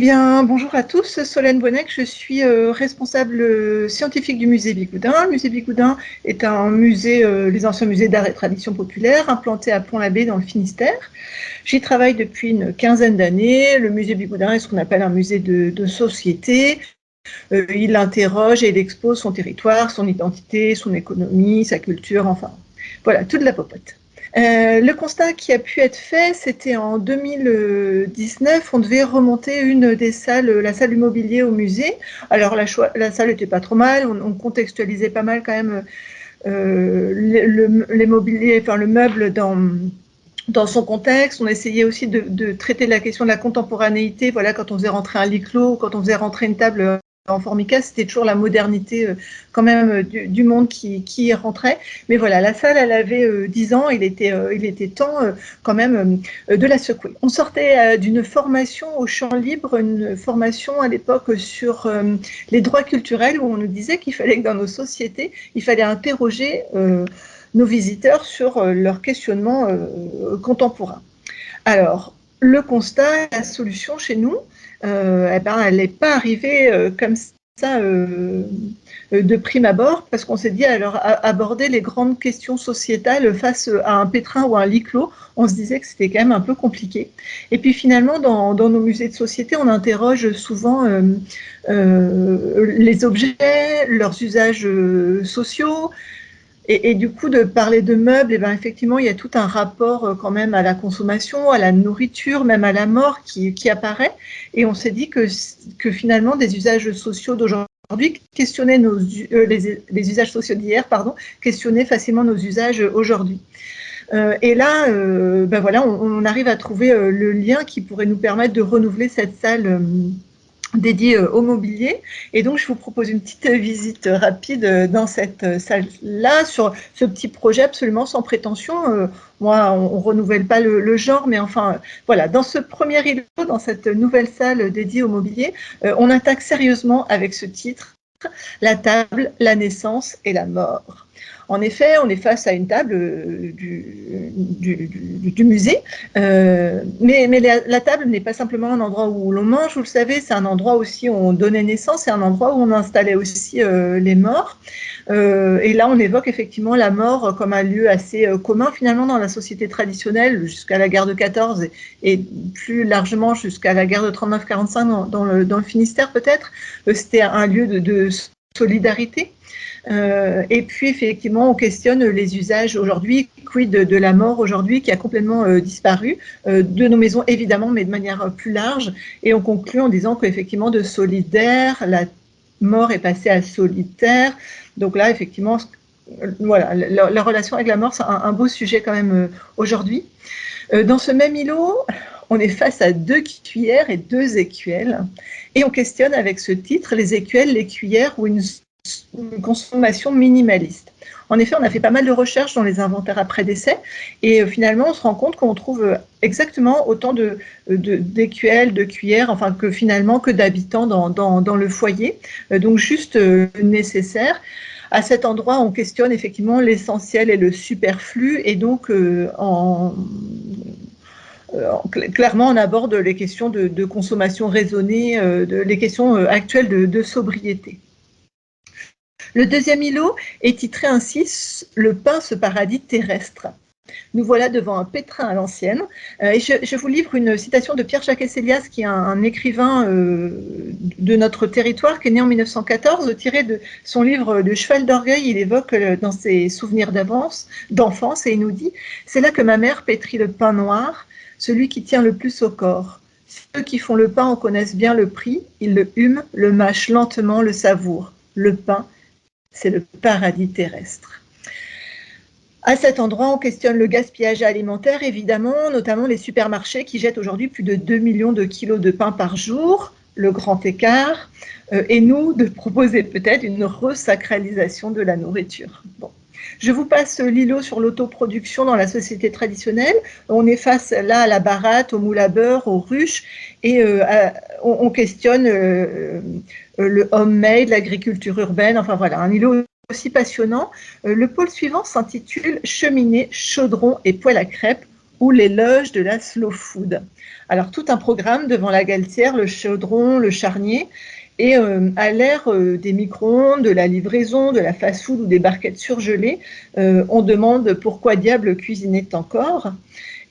Bien, bonjour à tous, Solène Bonnec, je suis responsable scientifique du musée Bigoudin. Le musée Bigoudin est un musée, les anciens musées d'art et tradition populaire, implanté à Pont-l'Abbé dans le Finistère. J'y travaille depuis une quinzaine d'années. Le musée Bigoudin est ce qu'on appelle un musée de société. Il interroge et il expose son territoire, son identité, son économie, sa culture, enfin voilà, toute la popote. Le constat qui a pu être fait, c'était en 2019, on devait remonter une des salles, la salle du mobilier au musée. Alors la salle n'était pas trop mal, on contextualisait pas mal quand même les mobiliers, enfin le meuble dans son contexte. On essayait aussi de traiter la question de la contemporanéité. Voilà, quand on faisait rentrer un lit clos, quand on faisait rentrer une table en formica, c'était toujours la modernité quand même du monde qui y rentrait. Mais voilà, la salle, elle avait 10 ans, il était temps quand même de la secouer. On sortait d'une formation au champ libre, une formation à l'époque sur les droits culturels, où on nous disait qu'il fallait que dans nos sociétés, il fallait interroger nos visiteurs sur leur questionnement contemporain. Alors, le constat, la solution chez nous, elle n'est pas arrivée comme ça de prime abord, parce qu'on s'est dit, alors aborder les grandes questions sociétales face à un pétrin ou à un lit clos, on se disait que c'était quand même un peu compliqué. Et puis finalement, dans nos musées de société, on interroge souvent les objets, leurs usages sociaux. Et du coup, de parler de meubles, ben, effectivement, il y a tout un rapport quand même à la consommation, à la nourriture, même à la mort qui apparaît. Et on s'est dit que finalement, des usages sociaux d'aujourd'hui questionnaient les usages sociaux d'hier, pardon, questionnaient facilement nos usages aujourd'hui. Et là, ben voilà, on arrive à trouver le lien qui pourrait nous permettre de renouveler cette salle dédié au mobilier. Et donc, je vous propose une petite visite rapide dans cette salle-là, sur ce petit projet absolument sans prétention. Moi, on ne renouvelle pas le genre, mais enfin, voilà, dans ce premier îlot, dans cette nouvelle salle dédiée au mobilier, on attaque sérieusement avec ce titre, La table, la naissance et la mort. En effet, on est face à une table du musée, mais la table n'est pas simplement un endroit où l'on mange, vous le savez, c'est un endroit aussi où on donnait naissance, c'est un endroit où on installait aussi les morts. Et là, on évoque effectivement la mort comme un lieu assez commun finalement dans la société traditionnelle jusqu'à la guerre de 14 et plus largement jusqu'à la guerre de 39-45 dans le Finistère peut-être. C'était un lieu de solidarité. Et puis effectivement, on questionne les usages aujourd'hui, quid de la mort aujourd'hui qui a complètement disparu de nos maisons évidemment, mais de manière plus large. Et on conclut en disant qu'effectivement de solidaire, la mort est passée à solitaire. Donc là, effectivement, voilà, la relation avec la mort, c'est un beau sujet quand même aujourd'hui. Dans ce même îlot, on est face à 2 cuillères et 2 écuelles. Et on questionne avec ce titre les écuelles, les cuillères ou une consommation minimaliste. En effet, on a fait pas mal de recherches dans les inventaires après décès et finalement, on se rend compte qu'on trouve exactement autant d'écuelles, de cuillères, enfin que finalement que d'habitants dans le foyer, donc juste nécessaire. À cet endroit, on questionne effectivement l'essentiel et le superflu et donc clairement, on aborde les questions de consommation raisonnée, les questions actuelles de sobriété. Le deuxième îlot est titré ainsi « Le pain, ce paradis terrestre ». Nous voilà devant un pétrin à l'ancienne. Et je vous livre une citation de Pierre-Jacques Esselias, qui est un écrivain de notre territoire, qui est né en 1914, tiré de son livre de Cheval d'orgueil. Il évoque dans ses souvenirs d'enfance, et il nous dit « C'est là que ma mère pétrit le pain noir, celui qui tient le plus au corps. Ceux qui font le pain en connaissent bien le prix, ils le hument, le mâchent lentement, le savourent. Le pain, c'est le paradis terrestre. » À cet endroit, on questionne le gaspillage alimentaire, évidemment, notamment les supermarchés qui jettent aujourd'hui plus de 2 millions de kilos de pain par jour, le grand écart, et nous, de proposer peut-être une resacralisation de la nourriture. Bon. Je vous passe l'îlot sur l'autoproduction dans la société traditionnelle. On est face là à la baratte, au moule à beurre, aux ruches, et on questionne le homemade, l'agriculture urbaine, enfin voilà, un îlot aussi passionnant. Le pôle suivant s'intitule « Cheminée, chaudron et poêle à crêpes ». ou les loges de la slow food. Alors tout un programme devant la Galtière, le chaudron, le charnier. Et à l'ère des micro-ondes, de la livraison, de la fast-food ou des barquettes surgelées, on demande pourquoi diable cuisiner encore.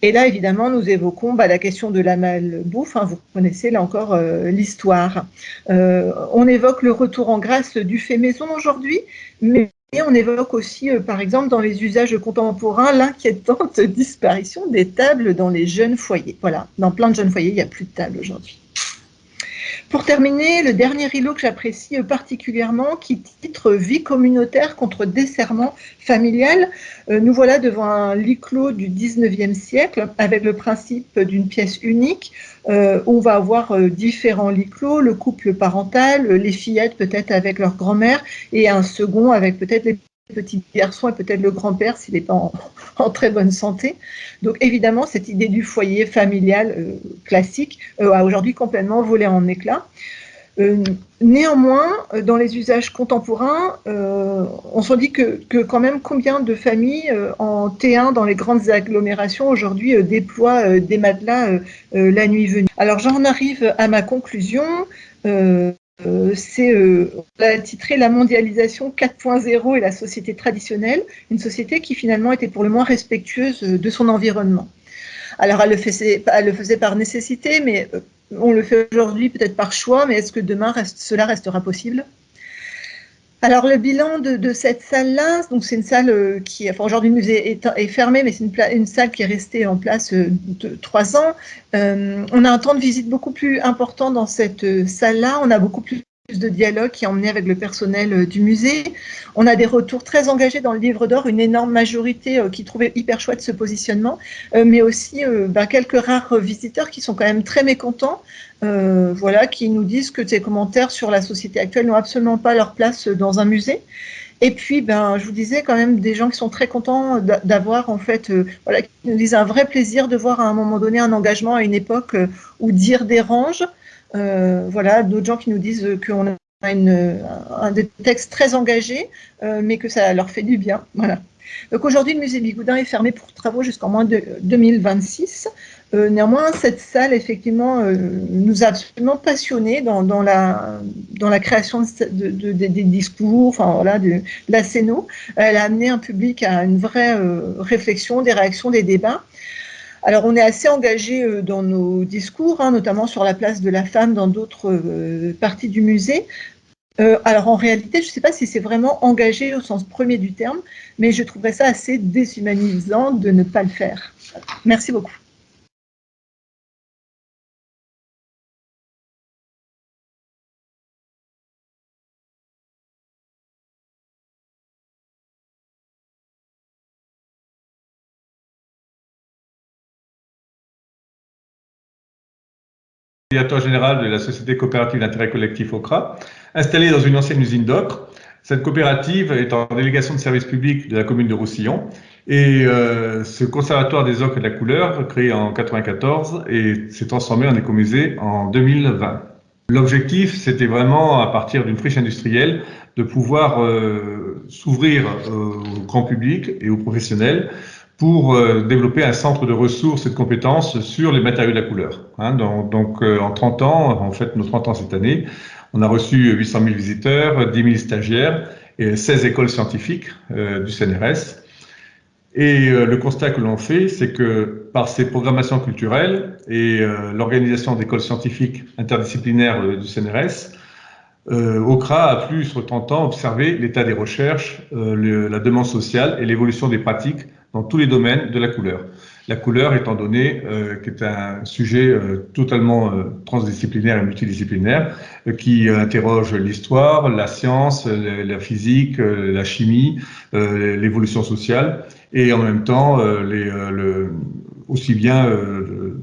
Et là, évidemment, nous évoquons la question de la malbouffe. Vous connaissez là encore l'histoire. On évoque le retour en grâce du fait maison aujourd'hui, mais on évoque aussi, par exemple, dans les usages contemporains, l'inquiétante disparition des tables dans les jeunes foyers. Voilà, dans plein de jeunes foyers, il n'y a plus de table aujourd'hui. Pour terminer, le dernier îlot que j'apprécie particulièrement, qui titre « Vie communautaire contre desserrement familial ». Nous voilà devant un lit clos du 19e siècle, avec le principe d'une pièce unique, où on va avoir différents lits clos, le couple parental, les fillettes peut-être avec leur grand-mère, et un second avec peut-être les petits garçons et peut-être le grand-père s'il n'est pas en très bonne santé. Donc évidemment, cette idée du foyer familial classique a aujourd'hui complètement volé en éclats. Néanmoins, dans les usages contemporains, on se dit que quand même combien de familles en T1 dans les grandes agglomérations aujourd'hui déploient des matelas la nuit venue. Alors j'en arrive à ma conclusion. On l'a titré La mondialisation 4.0 et la société traditionnelle, une société qui finalement était pour le moins respectueuse de son environnement. Alors elle le faisait par nécessité, mais on le fait aujourd'hui peut-être par choix, mais est-ce que demain cela restera possible? Alors le bilan de cette salle-là, donc c'est une salle qui, aujourd'hui le musée est fermé, mais c'est une salle qui est restée en place 3 ans. On a un temps de visite beaucoup plus important dans cette salle-là, on a beaucoup plus de dialogue qui est emmené avec le personnel du musée. On a des retours très engagés dans le livre d'or, une énorme majorité qui trouvait hyper chouette ce positionnement, mais aussi quelques rares visiteurs qui sont quand même très mécontents, qui nous disent que ces commentaires sur la société actuelle n'ont absolument pas leur place dans un musée. Et puis, je vous disais quand même des gens qui sont très contents d'avoir en fait, qui nous disent un vrai plaisir de voir à un moment donné un engagement à une époque où dire dérange. D'autres gens qui nous disent qu'on a un des textes très engagés, mais que ça leur fait du bien. Voilà. Donc aujourd'hui, le musée Bigoudin est fermé pour travaux jusqu'en moins de 2026. Néanmoins, cette salle, effectivement, nous a absolument passionnés dans la création des discours, de la scéno. Elle a amené un public à une vraie réflexion, des réactions, des débats. Alors, on est assez engagé dans nos discours, notamment sur la place de la femme dans d'autres parties du musée. Alors, en réalité, je ne sais pas si c'est vraiment engagé au sens premier du terme, mais je trouverais ça assez déshumanisant de ne pas le faire. Merci beaucoup. Directeur général de la Société coopérative d'intérêt collectif OCRA, installée dans une ancienne usine d'ocre. Cette coopérative est en délégation de service public de la commune de Roussillon. Et ce conservatoire des ocres et de la couleur, créé en 1994, s'est transformé en écomusée en 2020. L'objectif, c'était vraiment, à partir d'une friche industrielle, de pouvoir s'ouvrir au grand public et aux professionnels pour développer un centre de ressources et de compétences sur les matériaux de la couleur. Donc, en 30 ans, en fait, nos 30 ans cette année, on a reçu 800 000 visiteurs, 10 000 stagiaires et 16 écoles scientifiques du CNRS. Et le constat que l'on fait, c'est que par ces programmations culturelles et l'organisation d'écoles scientifiques interdisciplinaires du CNRS, OCRA a pu, sur 30 ans, observer l'état des recherches, la demande sociale et l'évolution des pratiques dans tous les domaines de la couleur. La couleur étant donné qui est un sujet totalement transdisciplinaire et multidisciplinaire, qui interroge l'histoire, la science, la physique, la chimie, l'évolution sociale, et en même temps aussi bien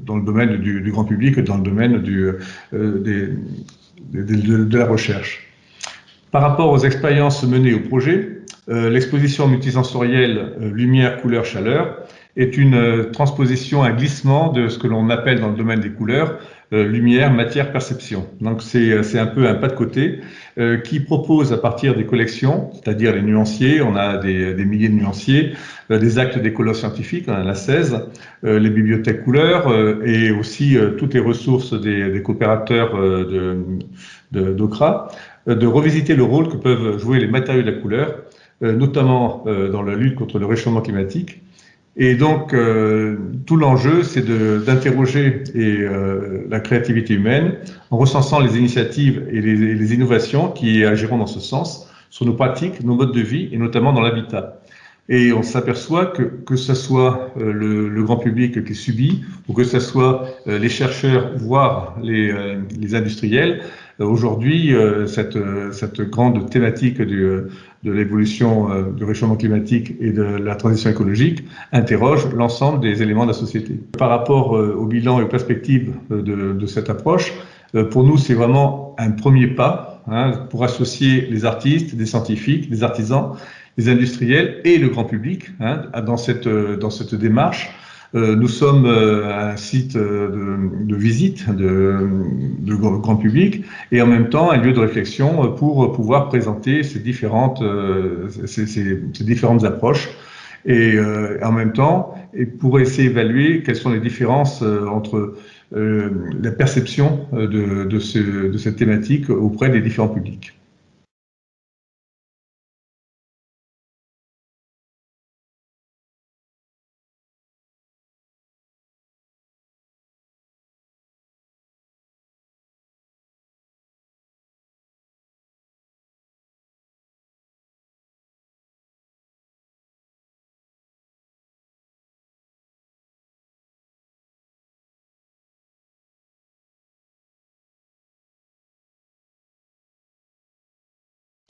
dans le domaine du grand public que dans le domaine de la recherche. Par rapport aux expériences menées au projet, l'exposition multisensorielle lumière, couleur, chaleur est une transposition, un glissement de ce que l'on appelle dans le domaine des couleurs lumière, matière, perception. Donc c'est un peu un pas de côté qui propose à partir des collections, c'est-à-dire les nuanciers, on a des milliers de nuanciers, des actes des colloques scientifiques, on en a 16, les bibliothèques couleurs et aussi toutes les ressources des coopérateurs d'OCRA, de revisiter le rôle que peuvent jouer les matériaux de la couleur, notamment dans la lutte contre le réchauffement climatique. Et donc, tout l'enjeu, c'est d'interroger la créativité humaine en recensant les initiatives et les innovations qui agiront dans ce sens sur nos pratiques, nos modes de vie et notamment dans l'habitat. Et on s'aperçoit que ce soit le grand public qui subit ou que ce soit les chercheurs, voire les industriels, aujourd'hui, cette grande thématique de l'évolution du réchauffement climatique et de la transition écologique interroge l'ensemble des éléments de la société. Par rapport au bilan et aux perspectives de cette approche, pour nous, c'est vraiment un premier pas pour associer les artistes, les scientifiques, les artisans, les industriels et le grand public dans cette démarche. Nous sommes un site de visite de grand public et en même temps un lieu de réflexion pour pouvoir présenter ces différentes approches et en même temps et pour essayer d'évaluer quelles sont les différences entre la perception de cette thématique auprès des différents publics.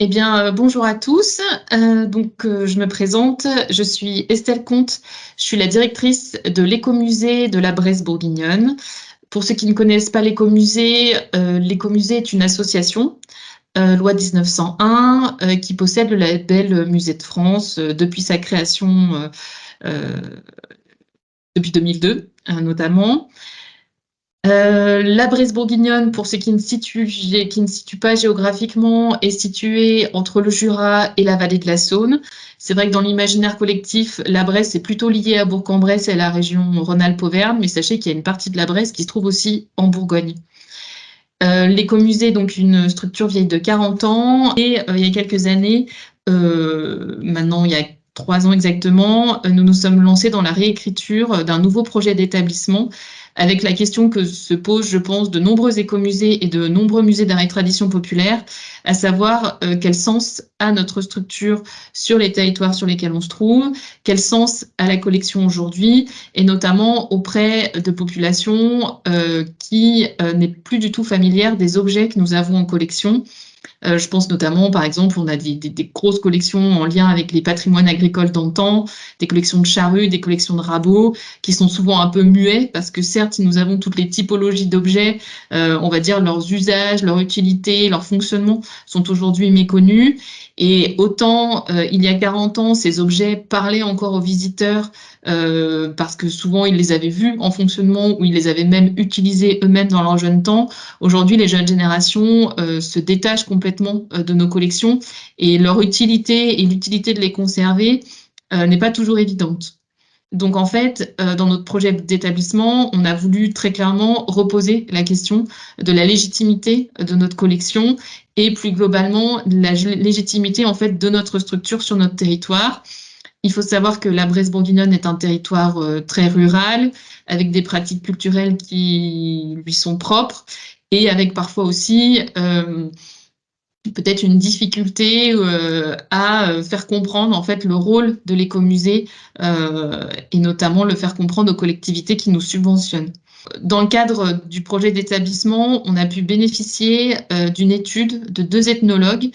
Eh bien, bonjour à tous. Je me présente. Je suis Estelle Comte. Je suis la directrice de l'écomusée de la Bresse bourguignonne. Pour ceux qui ne connaissent pas l'écomusée est une association, loi 1901, qui possède le label Musée de France depuis sa création, depuis 2002, notamment. La Bresse bourguignonne, pour ceux qui ne situent pas géographiquement, est située entre le Jura et la vallée de la Saône. C'est vrai que dans l'imaginaire collectif, la Bresse est plutôt liée à Bourg-en-Bresse et à la région Rhône-Alpes-Auvergne, mais sachez qu'il y a une partie de la Bresse qui se trouve aussi en Bourgogne. L'écomusée est donc une structure vieille de 40 ans et il y a quelques années, maintenant il y a 3 ans exactement, nous nous sommes lancés dans la réécriture d'un nouveau projet d'établissement avec la question que se posent, je pense, de nombreux écomusées et de nombreux musées d'art et tradition populaire, à savoir quel sens a notre structure sur les territoires sur lesquels on se trouve, quel sens a la collection aujourd'hui, et notamment auprès de populations qui n'est plus du tout familière des objets que nous avons en collection. Je pense notamment, par exemple, on a des grosses collections en lien avec les patrimoines agricoles d'antan, des collections de charrues, des collections de rabots, qui sont souvent un peu muets, parce que certes, nous avons toutes les typologies d'objets, on va dire leurs usages, leur utilité, leur fonctionnement sont aujourd'hui méconnus. Et autant, il y a 40 ans, ces objets parlaient encore aux visiteurs, parce que souvent, ils les avaient vus en fonctionnement ou ils les avaient même utilisés eux-mêmes dans leur jeune temps. Aujourd'hui, les jeunes générations se détachent complètement de nos collections et leur utilité et l'utilité de les conserver n'est pas toujours évidente. Donc en fait, dans notre projet d'établissement, on a voulu très clairement reposer la question de la légitimité de notre collection et plus globalement la légitimité en fait de notre structure sur notre territoire. Il faut savoir que la Bresse bourguignonne est un territoire très rural, avec des pratiques culturelles qui lui sont propres et avec parfois aussi peut-être une difficulté à faire comprendre en fait le rôle de l'écomusée et notamment le faire comprendre aux collectivités qui nous subventionnent. Dans le cadre du projet d'établissement, on a pu bénéficier d'une étude de 2 ethnologues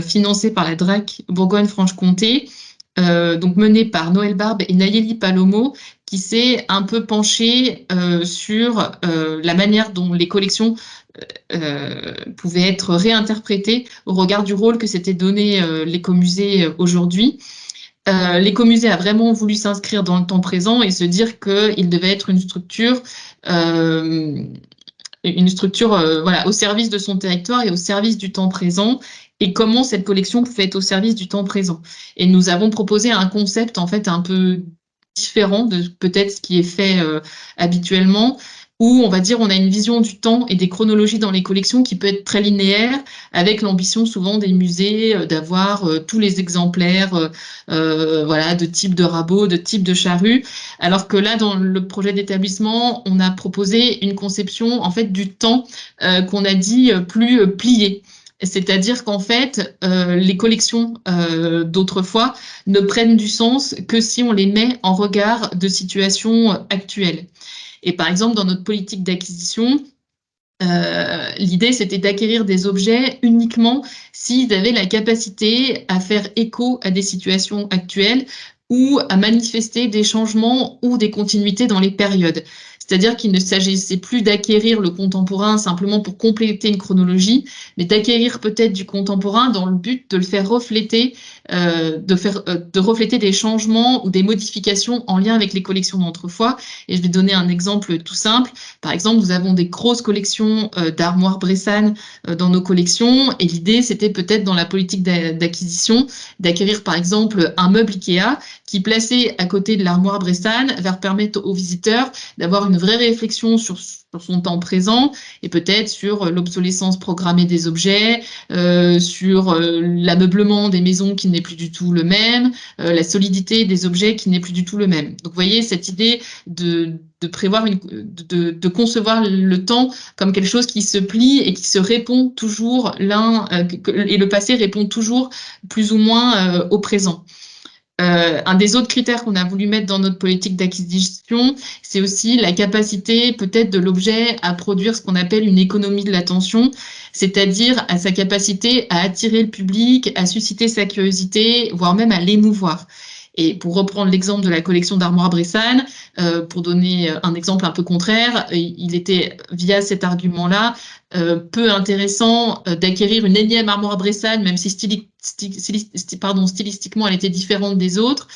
financés par la DRAC Bourgogne-Franche-Comté, donc menée par Noël Barbe et Nayeli Palomo, qui s'est un peu penchée sur la manière dont les collections pouvaient être réinterprétées au regard du rôle que s'était donné l'écomusée aujourd'hui. L'Écomusée a vraiment voulu s'inscrire dans le temps présent et se dire qu'il devait être une structure voilà, au service de son territoire et au service du temps présent, et comment cette collection pouvait être au service du temps présent. Et nous avons proposé un concept en fait un peu différent de peut-être ce qui est fait habituellement, où on va dire on a une vision du temps et des chronologies dans les collections qui peut être très linéaire, avec l'ambition souvent des musées d'avoir tous les exemplaires voilà, de type de rabot, de type de charrue, alors que là, dans le projet d'établissement, on a proposé une conception en fait du temps qu'on a dit plus plié. C'est-à-dire qu'en fait, les collections d'autrefois ne prennent du sens que si on les met en regard de situations actuelles. Et par exemple, dans notre politique d'acquisition, l'idée, c'était d'acquérir des objets uniquement s'ils avaient la capacité à faire écho à des situations actuelles ou à manifester des changements ou des continuités dans les périodes. C'est-à-dire qu'il ne s'agissait plus d'acquérir le contemporain simplement pour compléter une chronologie, mais d'acquérir peut-être du contemporain dans le but de le faire refléter, de refléter des changements ou des modifications en lien avec les collections d'autrefois. Et je vais donner un exemple tout simple. Par exemple, nous avons des grosses collections d'armoires Bressan dans nos collections, et l'idée, c'était peut-être dans la politique d'acquisition d'acquérir par exemple un meuble Ikea qui, placé à côté de l'armoire Bressan, va permettre aux visiteurs d'avoir une vraie réflexion sur son temps présent et peut-être sur l'obsolescence programmée des objets, sur l'ameublement des maisons qui n'est plus du tout le même, la solidité des objets qui n'est plus du tout le même. Donc vous voyez cette idée de prévoir de concevoir le temps comme quelque chose qui se plie et qui se répond toujours et le passé répond toujours plus ou moins au présent. Un des autres critères qu'on a voulu mettre dans notre politique d'acquisition, c'est aussi la capacité peut-être de l'objet à produire ce qu'on appelle une économie de l'attention, c'est-à-dire à sa capacité à attirer le public, à susciter sa curiosité, voire même à l'émouvoir. Et pour reprendre l'exemple de la collection d'armoires Bressan, pour donner un exemple un peu contraire, il était, via cet argument-là, peu intéressant d'acquérir une énième armoire Bressan, même si stylistiquement elle était différente des autres.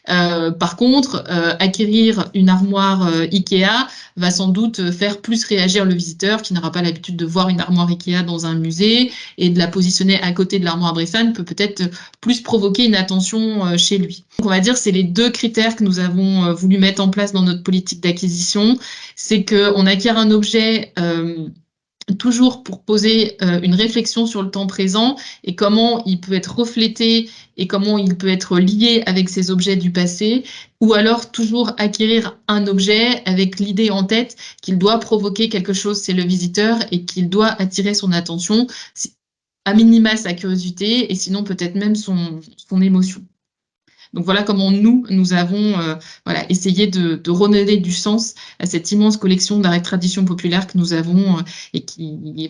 Par contre, acquérir une armoire Ikea va sans doute faire plus réagir le visiteur qui n'aura pas l'habitude de voir une armoire Ikea dans un musée, et de la positionner à côté de l'armoire Bressan peut peut-être plus provoquer une attention chez lui. Donc on va dire que c'est les deux critères que nous avons voulu mettre en place dans notre politique d'acquisition. C'est qu'on acquiert un objet toujours pour poser une réflexion sur le temps présent et comment il peut être reflété et comment il peut être lié avec ces objets du passé, ou alors toujours acquérir un objet avec l'idée en tête qu'il doit provoquer quelque chose chez le visiteur et qu'il doit attirer son attention, à minima sa curiosité, et sinon peut-être même son émotion. Donc voilà comment nous avons voilà, essayé de redonner du sens à cette immense collection d'art et tradition populaire que nous avons et qui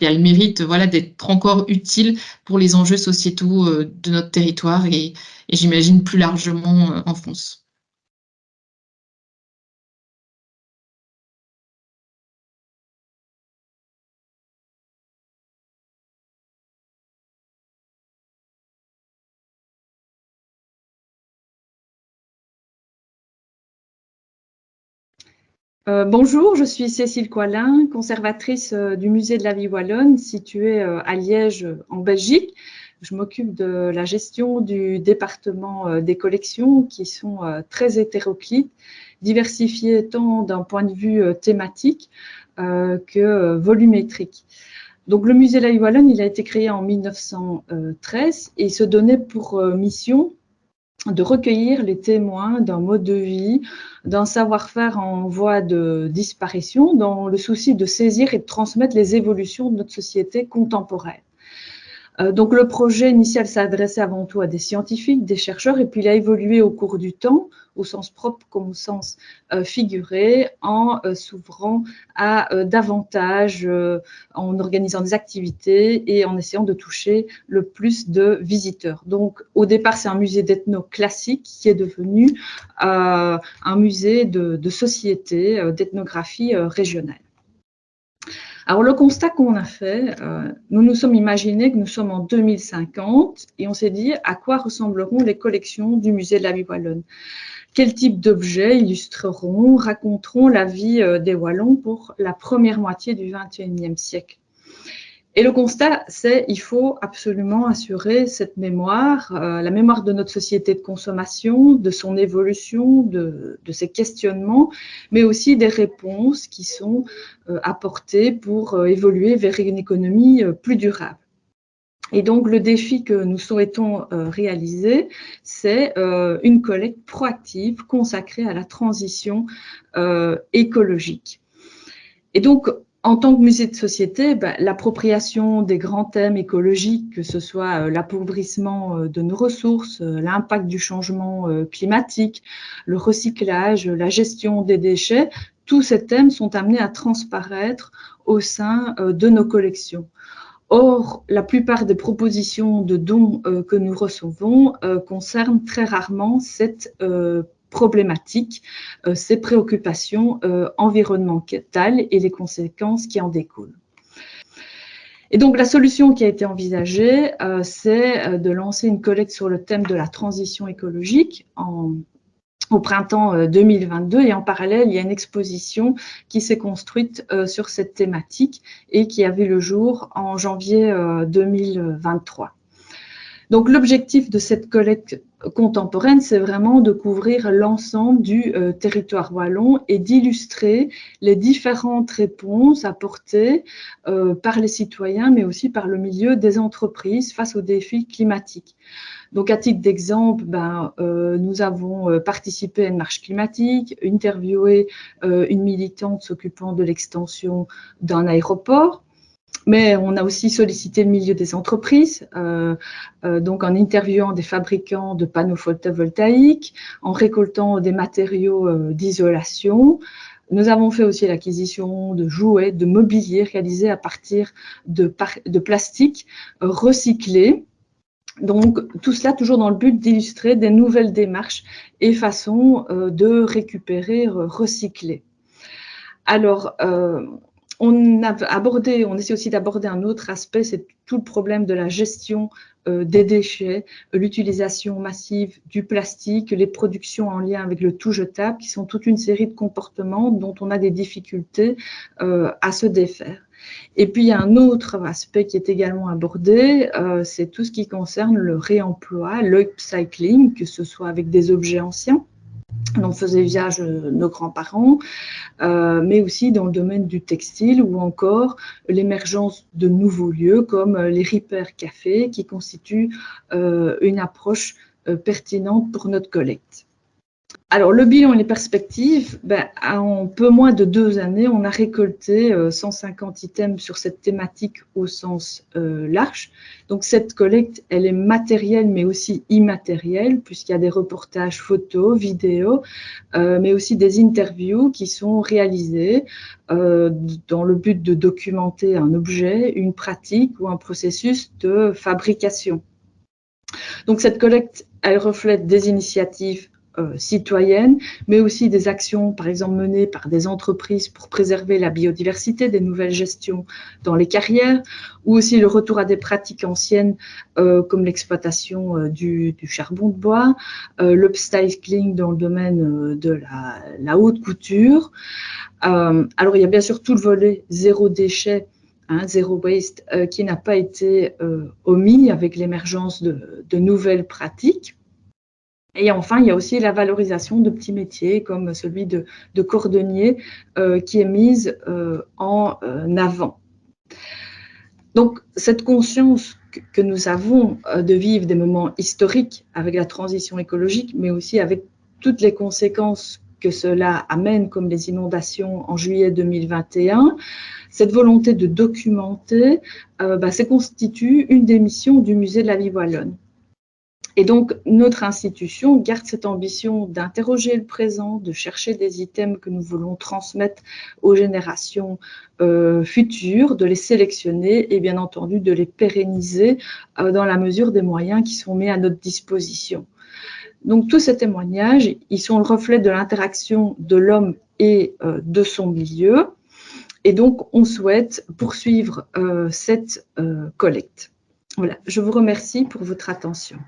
a le mérite voilà, d'être encore utile pour les enjeux sociétaux de notre territoire et j'imagine plus largement en France. Bonjour, je suis Cécile Coilin, conservatrice du Musée de la Vie Wallonne, situé à Liège, en Belgique. Je m'occupe de la gestion du département des collections qui sont très hétéroclites, diversifiées tant d'un point de vue thématique que volumétrique. Donc, le Musée de la Vie Wallonne, il a été créé en 1913 et se donnait pour mission de recueillir les témoins d'un mode de vie, d'un savoir-faire en voie de disparition, dans le souci de saisir et de transmettre les évolutions de notre société contemporaine. Donc le projet initial s'adressait avant tout à des scientifiques, des chercheurs, et puis il a évolué au cours du temps, au sens propre comme au sens figuré, en s'ouvrant à davantage, en organisant des activités et en essayant de toucher le plus de visiteurs. Donc au départ, c'est un musée d'ethno classique qui est devenu un musée de société, d'ethnographie régionale. Alors, le constat qu'on a fait, nous nous sommes imaginés que nous sommes en 2050 et on s'est dit à quoi ressembleront les collections du musée de la vie wallonne. Quel type d'objets illustreront, raconteront la vie des Wallons pour la première moitié du XXIe siècle? Et le constat, c'est qu'il faut absolument assurer cette mémoire, la mémoire de notre société de consommation, de son évolution, de ses questionnements, mais aussi des réponses qui sont apportées pour évoluer vers une économie plus durable. Et donc, le défi que nous souhaitons réaliser, c'est une collecte proactive consacrée à la transition écologique. Et donc, en tant que musée de société, l'appropriation des grands thèmes écologiques, que ce soit l'appauvrissement de nos ressources, l'impact du changement climatique, le recyclage, la gestion des déchets, tous ces thèmes sont amenés à transparaître au sein de nos collections. Or, la plupart des propositions de dons que nous recevons concernent très rarement cette problématique, ces préoccupations environnementales et les conséquences qui en découlent. Et donc, la solution qui a été envisagée, c'est de lancer une collecte sur le thème de la transition écologique au printemps 2022 et en parallèle, il y a une exposition qui s'est construite sur cette thématique et qui a vu le jour en janvier 2023. Donc, l'objectif de cette collecte contemporaine, c'est vraiment de couvrir l'ensemble du territoire wallon et d'illustrer les différentes réponses apportées par les citoyens, mais aussi par le milieu des entreprises face aux défis climatiques. Donc, à titre d'exemple, nous avons participé à une marche climatique, interviewé une militante s'occupant de l'extension d'un aéroport, mais on a aussi sollicité le milieu des entreprises, donc en interviewant des fabricants de panneaux photovoltaïques, en récoltant des matériaux d'isolation. Nous avons fait aussi l'acquisition de jouets, de mobilier réalisés à partir de plastique recyclé. Donc, tout cela toujours dans le but d'illustrer des nouvelles démarches et façons de récupérer, recycler. Alors, on essaie aussi d'aborder un autre aspect, c'est tout le problème de la gestion des déchets, l'utilisation massive du plastique, les productions en lien avec le tout jetable, qui sont toute une série de comportements dont on a des difficultés à se défaire. Et puis, il y a un autre aspect qui est également abordé, c'est tout ce qui concerne le réemploi, l'upcycling, que ce soit avec des objets anciens, dont faisaient usage nos grands-parents, mais aussi dans le domaine du textile ou encore l'émergence de nouveaux lieux comme les Repair Cafés qui constituent une approche pertinente pour notre collecte. Alors, le bilan et les perspectives, en peu moins de 2 années, on a récolté 150 items sur cette thématique au sens large. Donc, cette collecte, elle est matérielle, mais aussi immatérielle, puisqu'il y a des reportages photos, vidéos, mais aussi des interviews qui sont réalisées dans le but de documenter un objet, une pratique ou un processus de fabrication. Donc, cette collecte, elle reflète des initiatives citoyennes, mais aussi des actions, par exemple, menées par des entreprises pour préserver la biodiversité, des nouvelles gestions dans les carrières, ou aussi le retour à des pratiques anciennes comme l'exploitation du charbon de bois, l'upcycling dans le domaine de la haute couture. Alors, il y a bien sûr tout le volet zéro déchet, zéro waste, qui n'a pas été omis avec l'émergence de nouvelles pratiques. Et enfin, il y a aussi la valorisation de petits métiers comme celui de cordonnier qui est mise en avant. Donc, cette conscience que nous avons de vivre des moments historiques avec la transition écologique, mais aussi avec toutes les conséquences que cela amène, comme les inondations en juillet 2021, cette volonté de documenter, ça constitue une des missions du musée de la vie wallonne. Et donc, notre institution garde cette ambition d'interroger le présent, de chercher des items que nous voulons transmettre aux générations futures, de les sélectionner et bien entendu de les pérenniser dans la mesure des moyens qui sont mis à notre disposition. Donc, tous ces témoignages, ils sont le reflet de l'interaction de l'homme et de son milieu. Et donc, on souhaite poursuivre cette collecte. Voilà, je vous remercie pour votre attention.